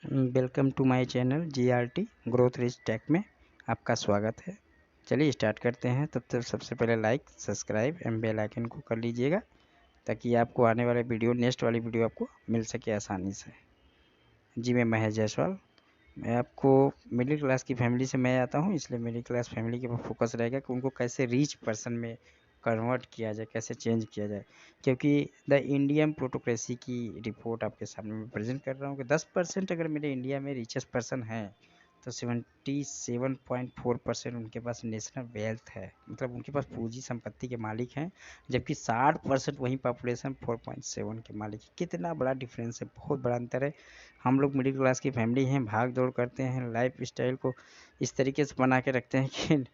Welcome to my channel GRT growth rich tech में आपका स्वागत है। चलिए स्टार्ट करते हैं। तब तक सबसे पहले like subscribe and bell icon को कर लीजिएगा ताकि आपको आने वाले वीडियो नेक्स्ट वाली वीडियो आपको मिल सके आसानी से। जी मैं महेश जायसवाल। मैं आपको मिडिल क्लास की फैमिली से मैं आता हूँ, इसलिए मिडिल क्लास फैमिली के ऊपर फोकस रहेगा कि उनको कैसे रिच पर्सन में कन्वर्ट किया जाए, कैसे चेंज किया जाए। क्योंकि द इंडियन प्लूटोक्रेसी की रिपोर्ट आपके सामने मैं प्रेजेंट कर रहा हूँ कि 10% अगर मेरे इंडिया में रिचेस्ट पर्सन हैं तो 77.4% उनके पास नेशनल वेल्थ है, मतलब उनके पास पूंजी संपत्ति के मालिक हैं, जबकि 60% वही पॉपुलेशन 4.7 के मालिक है। कितना बड़ा डिफरेंस है, बहुत बड़ा अंतर है। हम लोग मिडिल क्लास की फैमिली हैं, भाग दौड़ करते हैं, लाइफ स्टाइल को इस तरीके से बना के रखते हैं कि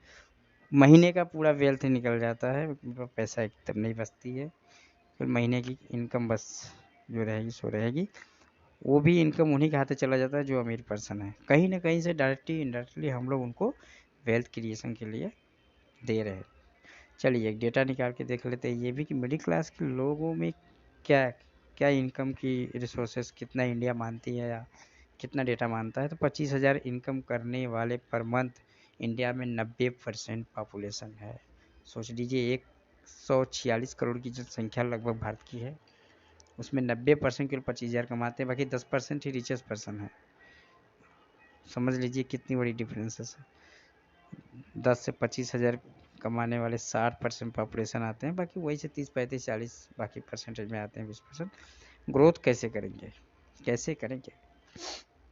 महीने का पूरा वेल्थ निकल जाता है, पैसा एकदम नहीं बचती है। फिर महीने की इनकम बस जो रहेगी सो रहेगी, वो भी इनकम उन्हीं के हाथ में चला जाता है जो अमीर पर्सन है। कहीं ना कहीं से डायरेक्टली इनडायरेक्टली हम लोग उनको वेल्थ क्रिएशन के लिए दे रहे हैं। चलिए एक डेटा निकाल के देख लेते हैं ये भी कि मिडिल क्लास के लोगों में क्या क्या इनकम की रिसोर्सेस कितना इंडिया मानती है या कितना डेटा मानता है। तो 25,000 इनकम करने वाले पर मंथ इंडिया में 90% पॉपुलेशन है। सोच लीजिए 146 करोड़ की जनसंख्या लगभग भारत की है, उसमें 90% केवल 25,000 कमाते हैं, बाकी 10% ही रिचेस्ट पर्सन है। समझ लीजिए कितनी बड़ी डिफरेंसेस है। 10 से 25,000 कमाने वाले 60% पॉपुलेशन आते हैं, बाकी वही से 30 35 40 बाकी परसेंटेज में आते हैं 20%। ग्रोथ कैसे करेंगे, कैसे करेंगे,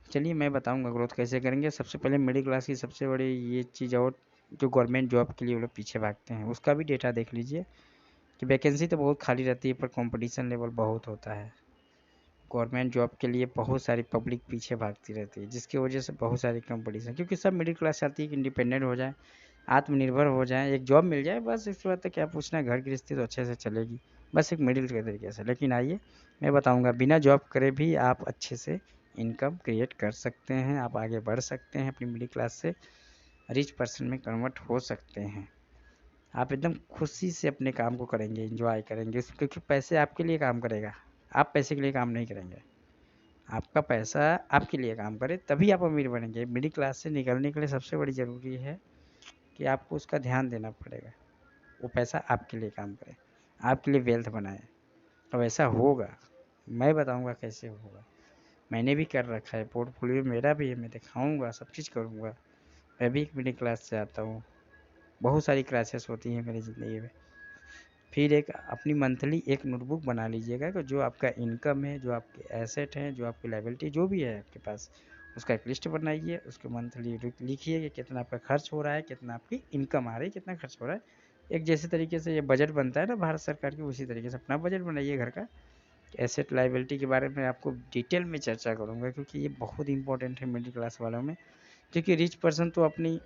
चलिए मैं बताऊंगा ग्रोथ कैसे करेंगे। सबसे पहले मिडिल क्लास की सबसे बड़ी ये चीज़, और जो गवर्नमेंट जॉब के लिए वो लोग पीछे भागते हैं, उसका भी डेटा देख लीजिए कि वैकेंसी तो बहुत खाली रहती है पर कंपटीशन लेवल बहुत होता है। गवर्नमेंट जॉब के लिए बहुत सारी पब्लिक पीछे भागती रहती है, जिसकी वजह से बहुत सारी कंपटीशन, क्योंकि सब मिडिल क्लास चाहती है कि इंडिपेंडेंट हो जाए, आत्मनिर्भर हो जाए, एक जॉब मिल जाए बस। इसके बाद तो क्या पूछना है, घर गृहस्थी तो अच्छे से चलेगी, बस एक मिडिल के तरीके से। लेकिन आइए मैं बताऊंगा बिना जॉब करे भी आप अच्छे से इनकम क्रिएट कर सकते हैं, आप आगे बढ़ सकते हैं, अपनी मिडिल क्लास से रिच पर्सन में कन्वर्ट हो सकते हैं। आप एकदम खुशी से अपने काम को करेंगे, एंजॉय करेंगे, क्योंकि पैसे आपके लिए काम करेगा, आप पैसे के लिए काम नहीं करेंगे। आपका पैसा आपके लिए काम करे तभी आप अमीर बनेंगे। मिडिल क्लास से निकलने के लिए सबसे बड़ी ज़रूरी है कि आपको उसका ध्यान देना पड़ेगा, वो पैसा आपके लिए काम करे, आपके लिए वेल्थ बनाए। अब ऐसा होगा, मैं बताऊंगा कैसे होगा। मैंने भी कर रखा है, पोर्टफोलियो मेरा भी है, मैं दिखाऊंगा, सब चीज़ करूंगा। मैं भी एक मिडिल क्लास से आता हूँ, बहुत सारी क्राइसिस होती हैं मेरी ज़िंदगी में। फिर एक अपनी मंथली एक नोटबुक बना लीजिएगा कि जो आपका इनकम है, जो आपके एसेट हैं, जो आपकी लायबिलिटी जो भी है आपके पास, उसका एक लिस्ट बनाइए, उसको मंथली लिखिए कि कितना आपका खर्च हो रहा है, कितना आपकी इनकम आ रही है, कितना खर्च हो रहा है। एक जैसे तरीके से ये बजट बनता है ना भारत सरकार की, उसी तरीके से अपना बजट बनाइए घर का। एसेट लायबिलिटी के बारे में आपको डिटेल में चर्चा करूँगा, क्योंकि ये बहुत इंपॉर्टेंट है मिडिल क्लास वालों में। क्योंकि रिच पर्सन तो अपनी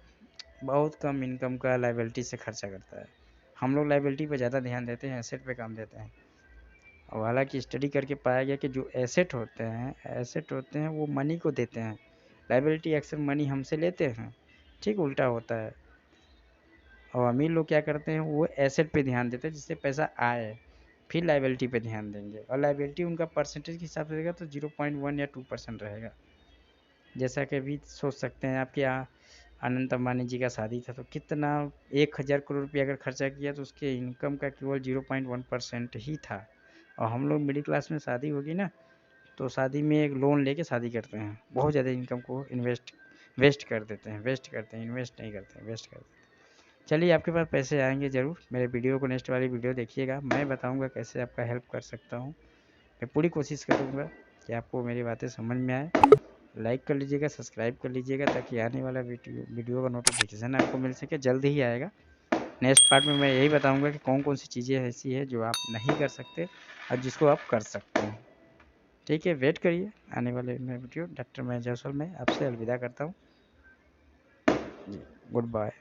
बहुत कम इनकम का लायबिलिटी से खर्चा करता है, हम लोग लायबिलिटी पे ज़्यादा ध्यान देते हैं, एसेट पे काम देते हैं। और हालांकि स्टडी करके पाया गया कि जो एसेट होते हैं वो मनी को देते हैं, लायबिलिटी अक्सर मनी हमसे लेते हैं, ठीक उल्टा होता है। और अमीर लोग क्या करते हैं, वो एसेट पे ध्यान देते हैं जिससे पैसा आए, फिर लायबिलिटी पे ध्यान देंगे, और लायबिलिटी उनका परसेंटेज के हिसाब से रहेगा तो 0.1 या 2% रहेगा। जैसा कि अभी सोच सकते हैं, आपके यहाँ अनंत अंबानी जी का शादी था तो कितना 1,000 करोड़ रुपया अगर खर्चा किया तो उसके इनकम का केवल 0.1% ही था। और हम लोग मिडिल क्लास में शादी होगी ना, तो शादी में एक लोन लेके शादी करते हैं, बहुत ज़्यादा इनकम को वेस्ट कर देते हैं, इन्वेस्ट नहीं करते हैं, वेस्ट करते हैं। चलिए आपके पास पैसे आएंगे ज़रूर। मेरे वीडियो को नेक्स्ट वाली वीडियो देखिएगा, मैं बताऊँगा कैसे आपका हेल्प कर सकता हूँ। मैं पूरी कोशिश करूँगा कि आपको मेरी बातें समझ में आए। लाइक कर लीजिएगा, सब्सक्राइब कर लीजिएगा ताकि आने वाला वीडियो का नोटिफिकेशन आपको मिल सके, जल्द ही आएगा। नेक्स्ट पार्ट में मैं यही बताऊंगा कि कौन कौन सी चीज़ें ऐसी है जो आप नहीं कर सकते और जिसको आप कर सकते हैं। ठीक है, वेट करिए आने वाले में वीडियो। डॉक्टर महेश जायसवाल मैं आपसे अलविदा करता हूँ जी, गुड बाय।